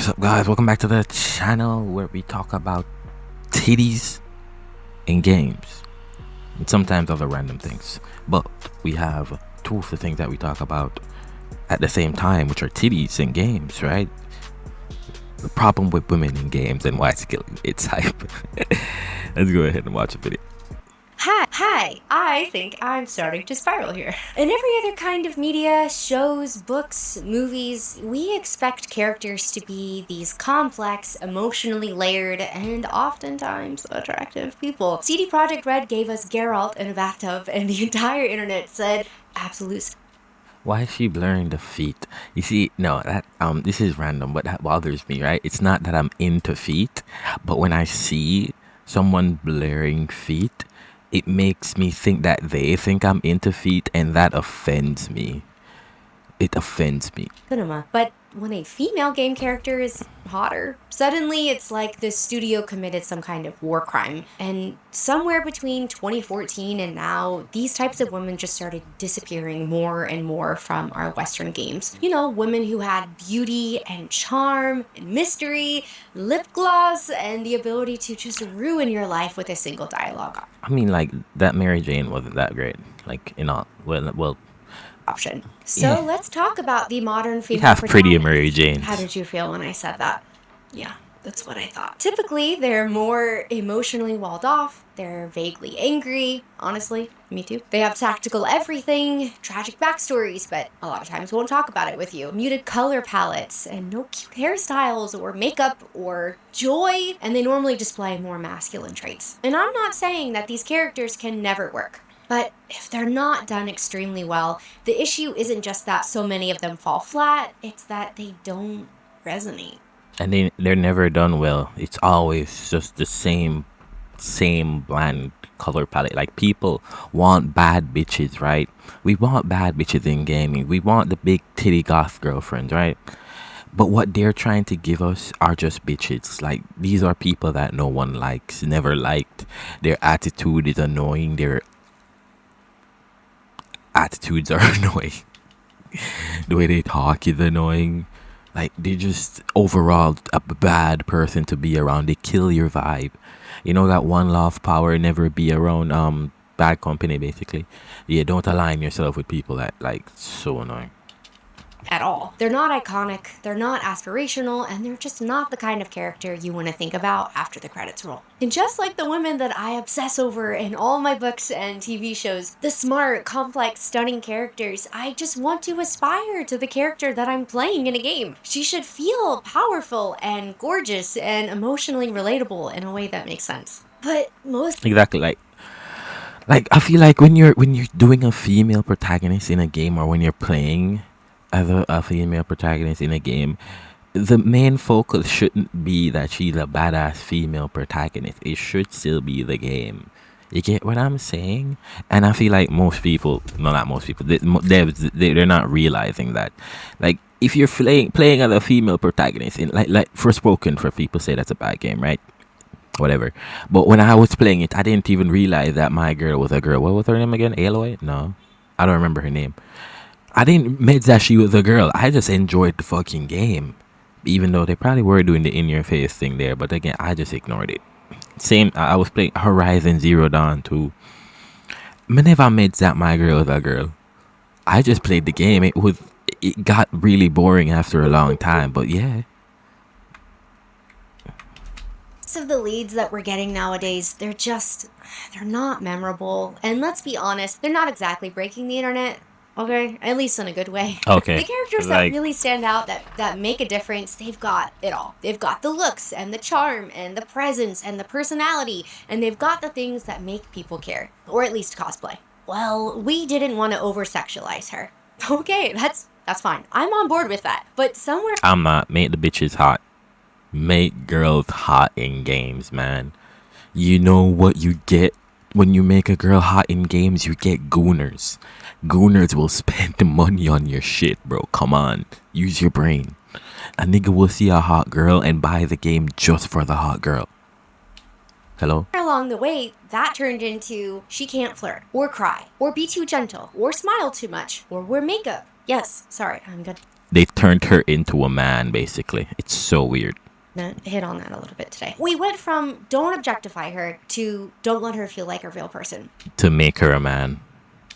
What's up, guys? Welcome back to the channel where we talk about titties in games and sometimes other random things. But we have two of the things that we talk about at the same time, which are titties in games, right? The problem with women in games and why it's killing its hype. Let's go ahead and watch a video. Hi, I think I'm starting to spiral here. In every other kind of media, shows, books, movies, we expect characters to be these complex, emotionally layered, and oftentimes attractive people. CD Projekt Red gave us Geralt in a bathtub, and the entire internet said absolute. Why is she blurring the feet? You see, no, that this is random, but that bothers me, right? It's not that I'm into feet, but when I see someone blurring feet, it makes me think that they think I'm into feet, and that offends me. It offends me. Cinema. But when a female game character is hotter, suddenly it's like the studio committed some kind of war crime. And somewhere between 2014 and now, these types of women just started disappearing more and more from our Western games. You know, women who had beauty and charm and mystery, lip gloss, and the ability to just ruin your life with a single dialogue I mean, like, that Mary Jane wasn't that great. Like, you know, well, option. So yeah. let's talk about the modern You female have pretty protagonist. Mary Janes. How did you feel when I said that? Yeah, that's what I thought. Typically, they're more emotionally walled off. They're vaguely angry. Honestly, me too. They have tactical everything, tragic backstories, but a lot of times won't talk about it with you. Muted color palettes, and no cute hairstyles or makeup or joy, and they normally display more masculine traits. And I'm not saying that these characters can never work. But if they're not done extremely well, the issue isn't just that so many of them fall flat, it's that they don't resonate. And they're never done well. It's always just the same bland color palette. Like, people want bad bitches, right? We want bad bitches in gaming. We want the big titty goth girlfriends, right? But what they're trying to give us are just bitches. Like, these are people that no one likes, never liked. Their attitude is annoying. Their attitudes are annoying. The way they talk is annoying. Like, they're just overall a bad person to be around. They kill your vibe. You know that one law of power: never be around bad company, basically. Yeah, don't align yourself with people that, like, so annoying. At all. They're not iconic, they're not aspirational, and they're just not the kind of character you want to think about after the credits roll. And just like the women that I obsess over in all my books and TV shows, the smart, complex, stunning characters, I just want to aspire to the character that I'm playing in a game. She should feel powerful and gorgeous and emotionally relatable in a way that makes sense. But most Exactly. Like, I feel like when you're doing a female protagonist in a game, or when you're playing as a female protagonist in a game, the main focus shouldn't be that she's a badass female protagonist. It should still be the game. You get what I'm saying? And I feel like most people, no, not most people, they're not realizing that. Like, if you're playing as a female protagonist in, like Forspoken, for people say that's a bad game, right? Whatever. But when I was playing it, I didn't even realize that my girl was a girl. What was her name again? Aloy? No, I don't remember her name. I didn't admit that she was a girl. I just enjoyed the fucking game. Even though they probably were doing the in-your-face thing there. But again, I just ignored it. Same, I was playing Horizon Zero Dawn too. I never made that my girl was a girl. I just played the game. It got really boring after a long time. But yeah. of the leads that we're getting nowadays, they're not memorable. And let's be honest, they're not exactly breaking the internet. Okay, at least in a good way. Okay. The characters that really stand out, that make a difference, they've got it all. They've got the looks and the charm and the presence and the personality, and they've got the things that make people care, or at least cosplay. Well, we didn't want to over-sexualize her. Okay, that's fine. I'm on board with that. But somewhere I'm not. Make the bitches hot. Make girls hot in games, man. You know what you get when you make a girl hot in games? You get gooners. Gooners will spend the money on your shit, bro. Come on. Use your brain. A nigga will see a hot girl and buy the game just for the hot girl. Hello? along the way, that turned into she can't flirt, or cry, or be too gentle, or smile too much, or wear makeup. Yes, sorry, I'm good. They turned her into a man, basically. It's so weird. Hit on that a little bit today. We went from don't objectify her to don't let her feel like a real person. To make her a man.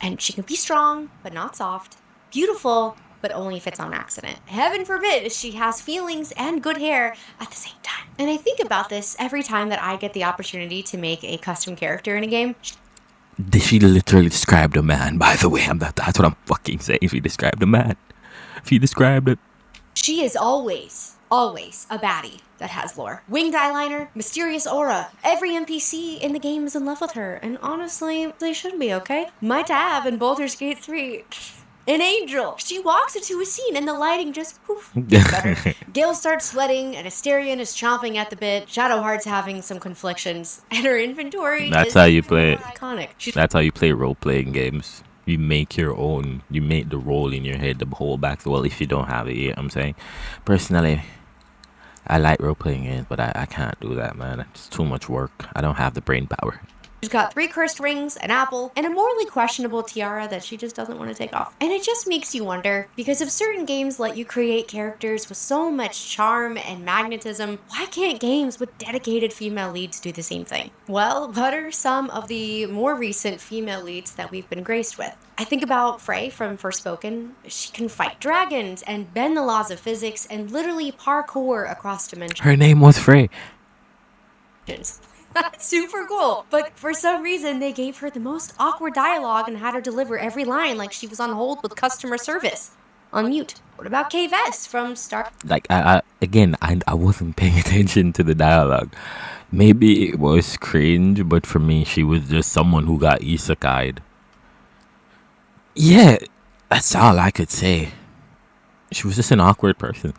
And she can be strong, but not soft. Beautiful, but only if it's on accident. Heaven forbid she has feelings and good hair at the same time. And I think about this every time that I get the opportunity to make a custom character in a game. She literally described a man, by the way. That's what I'm fucking saying. She described a man. She described it. She is always a baddie that has lore. Winged eyeliner, mysterious aura. Every NPC in the game is in love with her. And honestly, they should be, okay? My tab in Baldur's Gate 3. An angel. She walks into a scene and the lighting just poof gets better. Gale starts sweating and Asterion is chomping at the bit. Shadowheart's having some conflictions. And her inventory That's is how you play it. iconic. That's how you play role-playing games. You make your own. You make the role in your head, the whole back. Well, if you don't have it yet, I'm saying. Personally, I like role-playing games, but I can't do that, man. It's too much work. I don't have the brain power. She's got 3 cursed rings, an apple, and a morally questionable tiara that she just doesn't want to take off. And it just makes you wonder, because if certain games let you create characters with so much charm and magnetism, why can't games with dedicated female leads do the same thing? Well, what are some of the more recent female leads that we've been graced with? I think about Frey from Forspoken. She can fight dragons and bend the laws of physics and literally parkour across dimensions. Her name was Frey. That's super cool. But for some reason, they gave her the most awkward dialogue and had her deliver every line like she was on hold with customer service. On mute. What about Kay Vess from Star... Like, I wasn't paying attention to the dialogue. Maybe it was cringe, but for me, she was just someone who got isekai'd. Yeah, that's all I could say. She was just an awkward person.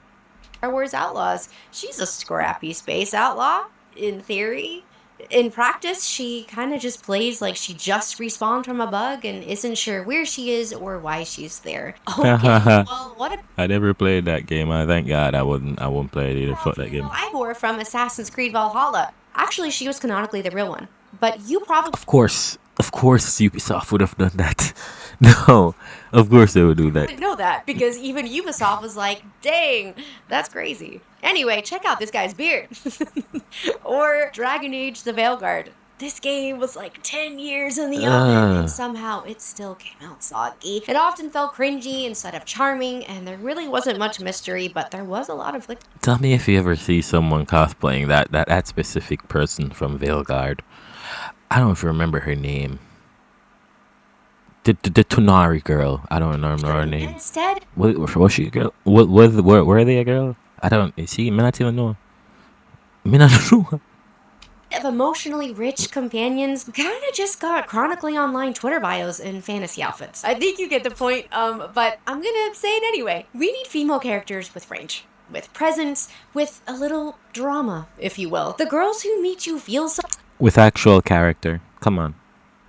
Star Wars Outlaws. She's a scrappy space outlaw, in theory. In practice, she kind of just plays like she just respawned from a bug and isn't sure where she is or why she's there. Okay, well, what a... I never played that game. I thank God I won't play it either. Fuck that game. Ivor from Assassin's Creed Valhalla. Actually, she was canonically the real one. But you probably... Of course, Ubisoft would have done that. No, of course they would do that. didn't know that because even Ubisoft was like, dang, that's crazy. Anyway, check out this guy's beard. Or Dragon Age the Veilguard. This game was like 10 years in the oven and somehow it still came out soggy. It often felt cringy instead of charming and there really wasn't much mystery, but there was a lot of like... Tell me if you ever see someone cosplaying that specific person from Veilguard. I don't even remember her name. The Tonari girl. I don't remember her name. Instead, was she a girl? Were they a girl? I don't. Is she? I don't know. I don't know. of emotionally rich companions kind of just got chronically online Twitter bios in fantasy outfits. I think you get the point, but I'm gonna say it anyway. We need female characters with range, with presence, with a little drama, if you will. The girls who meet you feel with actual character. Come on.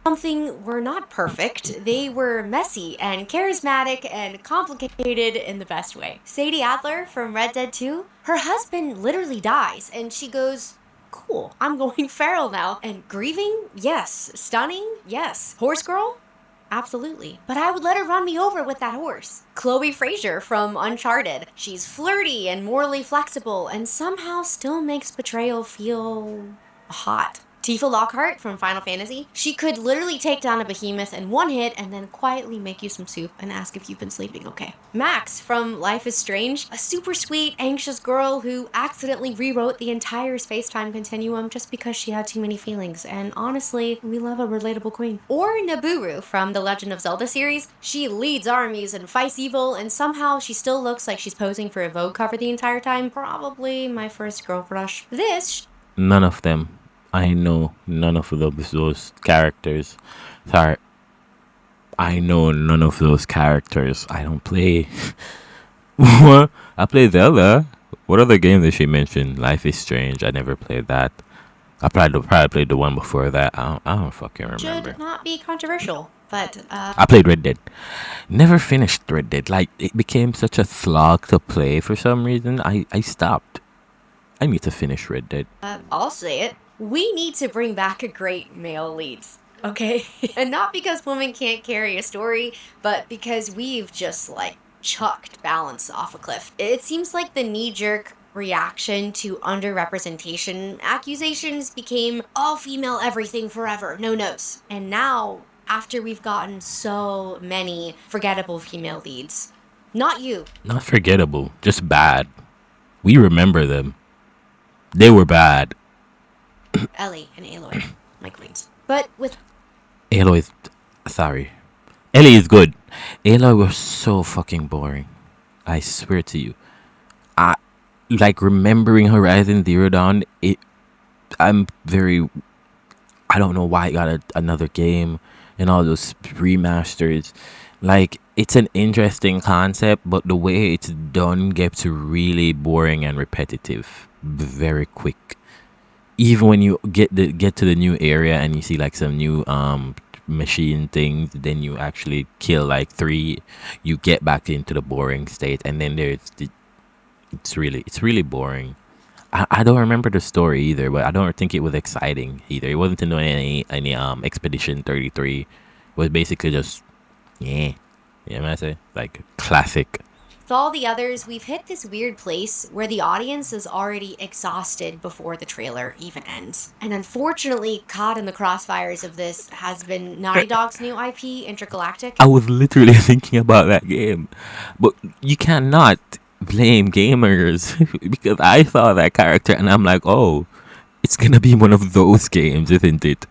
Something were not perfect. They were messy and charismatic and complicated in the best way. Sadie Adler from Red Dead 2, her husband literally dies and she goes, cool, I'm going feral now. And grieving? Yes. Stunning? Yes. Horse girl? Absolutely. But I would let her run me over with that horse. Chloe Fraser from Uncharted. She's flirty and morally flexible and somehow still makes betrayal feel hot. Tifa Lockhart from Final Fantasy. She could literally take down a behemoth in one hit and then quietly make you some soup and ask if you've been sleeping okay. Max from Life is Strange. A super sweet, anxious girl who accidentally rewrote the entire space-time continuum just because she had too many feelings. And honestly, we love a relatable queen. Or Nabooru from the Legend of Zelda series. She leads armies and fights evil and somehow she still looks like she's posing for a Vogue cover the entire time. Probably my first girl crush. None of them. I know none of those characters. Sorry. I know none of those characters. I don't play. What? I play Zelda. What other game did she mention? Life is Strange. I never played that. I probably played the one before that. I don't fucking remember. Should not be controversial, but I played Red Dead. Never finished Red Dead. Like, it became such a slog to play for some reason. I stopped. I need to finish Red Dead. I'll say it. We need to bring back a great male leads, okay? And not because women can't carry a story, but because we've just, like, chucked balance off a cliff. It seems like the knee-jerk reaction to underrepresentation accusations became all female everything forever, no notes. And now, after we've gotten so many forgettable female leads, not you. Not forgettable, just bad. We remember them. They were bad. Ellie and Aloy, my queens. But with Aloy is... Sorry. Ellie is good. Aloy was so fucking boring. I swear to you. I... Like, remembering Horizon Zero Dawn, I'm very... I don't know why it got another game and all those remasters. Like, it's an interesting concept, but the way it's done gets really boring and repetitive very quick. Even when you get to the new area and you see like some new machine things, then you actually kill like 3, you get back into the boring state, and then it's really boring. I don't remember the story either, but I don't think it was exciting either. It wasn't into any Expedition 33. It was basically just yeah. You know what I say? Like classic. with all the others, we've hit this weird place where the audience is already exhausted before the trailer even ends. And unfortunately, caught in the crossfires of this has been Naughty Dog's new IP, Intergalactic. I was literally thinking about that game, but you cannot blame gamers because I saw that character and I'm like, oh, it's gonna be one of those games, isn't it?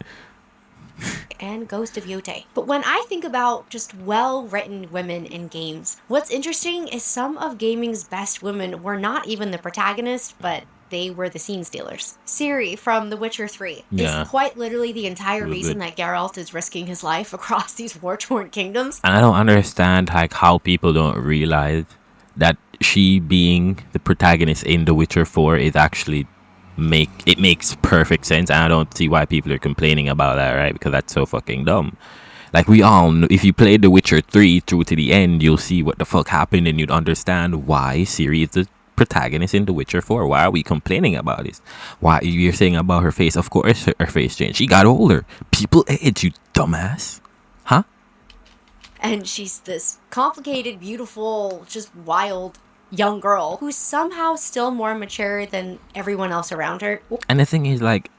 And Ghost of Yote. But when I think about just well-written women in games, what's interesting is some of gaming's best women were not even the protagonists, but they were the scene stealers. Ciri from The Witcher 3 Yeah. is quite literally the entire Really reason good. that Geralt is risking his life across these war-torn kingdoms. And I don't understand like how people don't realize that she being the protagonist in The Witcher 4 is actually makes perfect sense, and I don't see why people are complaining about that, right? Because that's so fucking dumb. Like we all know, if you played The Witcher 3 through to the end, you'll see what the fuck happened and you'd understand why Ciri is the protagonist in The Witcher 4. Why are we complaining about this? Why you're saying about her face? Of course her face changed. She got older. People age, you dumbass. Huh? And she's this complicated, beautiful, just wild young girl who's somehow still more mature than everyone else around her. And the thing is, like,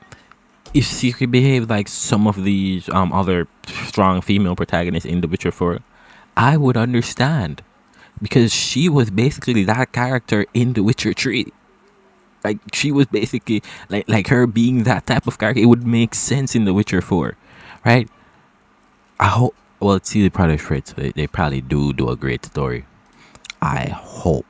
if she could behave like some of these other strong female protagonists in The Witcher 4, I would understand. Because she was basically that character in The Witcher 3. Like, she was basically, like her being that type of character, it would make sense in The Witcher 4. Right? I hope, well, it's CD Projekt Red, so they probably do a great story. I hope.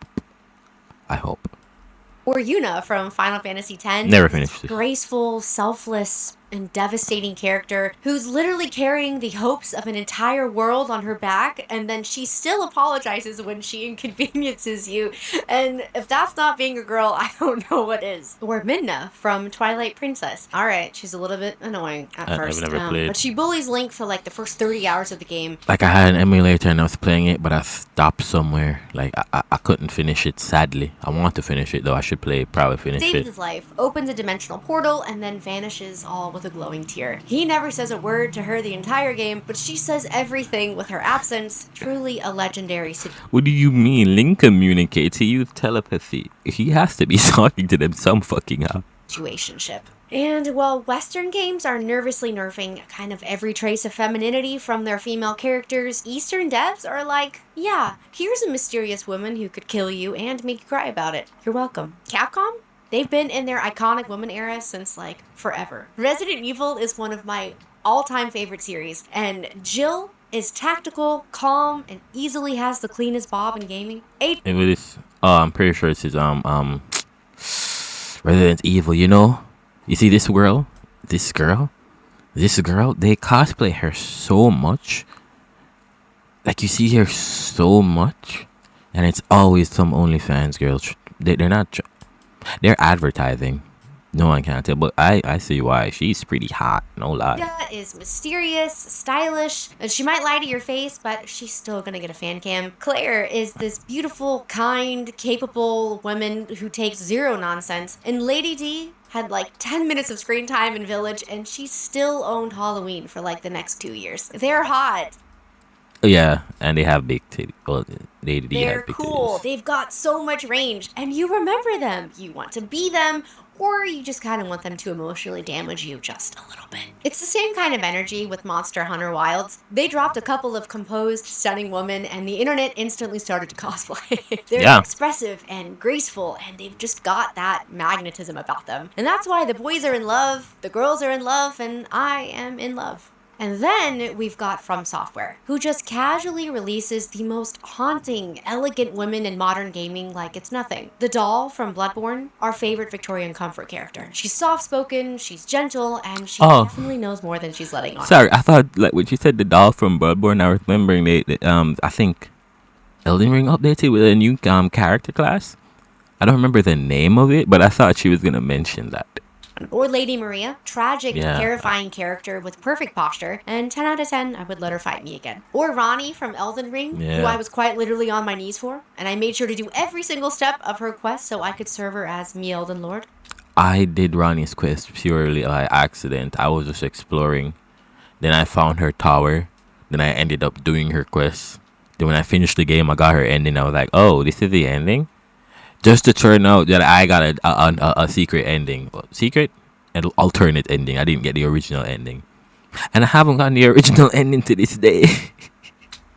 Or Yuna from Final Fantasy X. Never finished this. Graceful, selfless, and devastating character who's literally carrying the hopes of an entire world on her back, and then she still apologizes when she inconveniences you. And if that's not being a girl, I don't know what is. Or Midna from Twilight Princess. Alright, she's a little bit annoying at I've first. never played. But she bullies Link for like the first 30 hours of the game. Like, I had an emulator and I was playing it, but I stopped somewhere. Like, I couldn't finish it, sadly. I want to finish it, though. I should probably finish Saves it. his life, opens a dimensional portal, and then vanishes all with a glowing tear. He never says a word to her the entire game, but she says everything with her absence. Truly a legendary What do you mean? Link communicates. He used telepathy. He has to be talking to them some fucking how. situationship. And while Western games are nervously nerfing kind of every trace of femininity from their female characters, Eastern devs are like, yeah, here's a mysterious woman who could kill you and make you cry about it. You're welcome. Capcom? They've been in their iconic woman era since, like, forever. Resident Evil is one of my all-time favorite series, and Jill is tactical, calm, and easily has the cleanest bob in gaming. It was, I'm pretty sure it's his, Resident Evil, you know? You see this girl? They cosplay her so much. Like, you see her so much. And it's always some OnlyFans girls. They're not... They're advertising. No one can tell, but I see why. She's pretty hot, no lie. Ida is mysterious, stylish, and she might lie to your face, but she's still gonna get a fan cam. Claire is this beautiful, kind, capable woman who takes zero nonsense. And Lady D had like 10 minutes of screen time in Village, and she still owned Halloween for like the next 2 years. They're hot. Yeah, and they have big titties. Well, they They're have big cool. titties. They've got so much range, and you remember them. You want to be them, or you just kind of want them to emotionally damage you just a little bit. It's the same kind of energy with Monster Hunter Wilds. They dropped a couple of composed, stunning women, and the internet instantly started to cosplay. They're Yeah. expressive and graceful, and they've just got that magnetism about them. And that's why the boys are in love, the girls are in love, and I am in love. And then we've got From Software, who just casually releases the most haunting, elegant women in modern gaming like it's nothing. The doll from Bloodborne, our favorite Victorian comfort character. She's soft-spoken, she's gentle, and she Oh, definitely knows more than she's letting on. sorry. I thought like when you said the doll from Bloodborne, I was remembering I think Elden Ring updated with a new character class. I don't remember the name of it, but I thought she was gonna mention that. Or Lady Maria, tragic, Yeah. terrifying character with perfect posture, and 10 out of 10, I would let her fight me again. Or Ronnie from Elden Ring, who Yeah. I was quite literally on my knees for, and I made sure to do every single step of her quest so I could serve her as me Elden Lord. I did Ronnie's quest purely by accident. I was just exploring. Then I found her tower. Then I ended up doing her quest. Then when I finished the game, I got her ending. I was like, oh, this is the ending? Just to turn out that I got a secret ending. Well, secret? An alternate ending. I didn't get the original ending. And I haven't gotten the original ending to this day.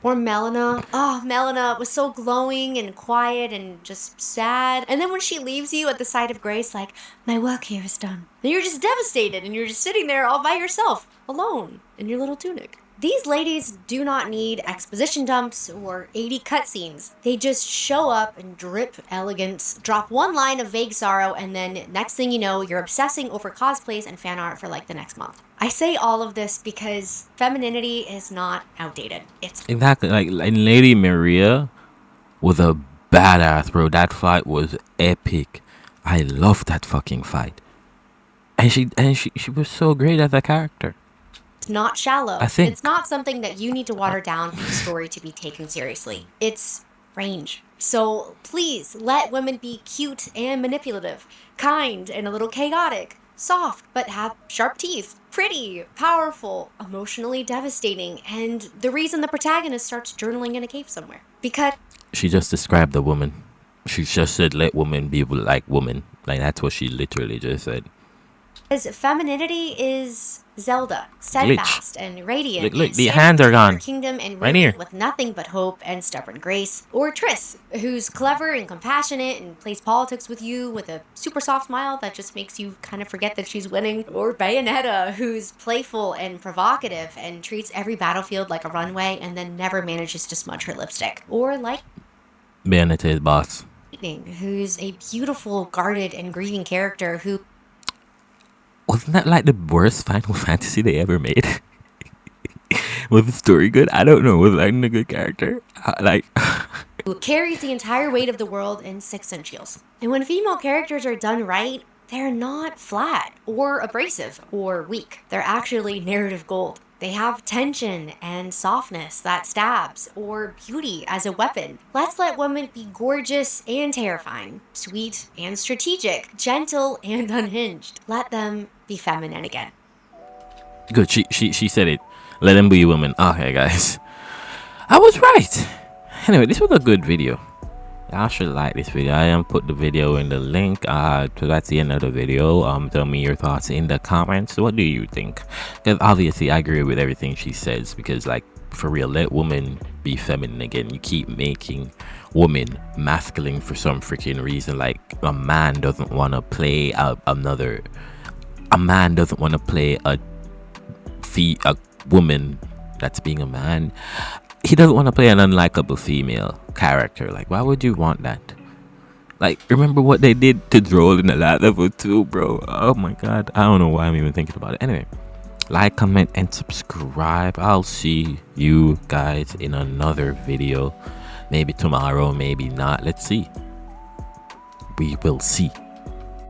Or Melina. Oh, Melina was so glowing and quiet and just sad. And then when she leaves you at the sight of grace, like, my work here is done. And you're just devastated and you're just sitting there all by yourself, alone, in your little tunic. These ladies do not need exposition dumps or 80 cutscenes. They just show up and drip elegance, drop one line of vague sorrow, and then next thing you know, you're obsessing over cosplays and fan art for like the next month. I say all of this because femininity is not outdated. It's Exactly. Like Lady Maria was a badass, bro. That fight was epic. I loved that fucking fight. And she was so great as a character. not shallow. I think- It's not something that you need to water down for the story to be taken seriously. It's range. So please let women be cute and manipulative, kind and a little chaotic, soft but have sharp teeth, pretty, powerful, emotionally devastating, and the reason the protagonist starts journaling in a cave somewhere. Because She just described the woman. She just said, let women be like women. Like, that's what she literally just said. femininity is Zelda, steadfast and radiant. Look, and the standing hands are between her gone. Kingdom and Right ruin here. with nothing but hope and stubborn grace. Or Triss, who's clever and compassionate and plays politics with you with a super soft smile that just makes you kind of forget that she's winning. Or Bayonetta, who's playful and provocative and treats every battlefield like a runway and then never manages to smudge her lipstick. Or like Bayonetta is boss. who's a beautiful, guarded, and grieving character who Wasn't that like the worst Final Fantasy they ever made? Was the story good? I don't know. Was Lightning a good character? who carries the entire weight of the world in 6-inch heels. And when female characters are done right, they're not flat or abrasive or weak. They're actually narrative gold. They have tension and softness that stabs, or beauty as a weapon. Let's let women be gorgeous and terrifying, sweet and strategic, gentle and unhinged. Let them be feminine again. Good. She said it. Let them be women. Okay, guys. I was right. Anyway, this was a good video. Y'all should like this video. I am put the video in the link. So that's the end of the video. Tell me your thoughts in the comments. What do you think? Because obviously I agree with everything she says. Because like for real, let women be feminine again. You keep making women masculine for some freaking reason. Like a man doesn't want to play another. A man doesn't want to play a woman that's being a man. He doesn't want to play an unlikable female character. Like, why would you want that? Like, remember what they did to Droll in the last level 2, bro? Oh my god. I don't know why I'm even thinking about it. Anyway, like, comment, and subscribe. I'll see you guys in another video. Maybe tomorrow, maybe not. Let's see. We will see.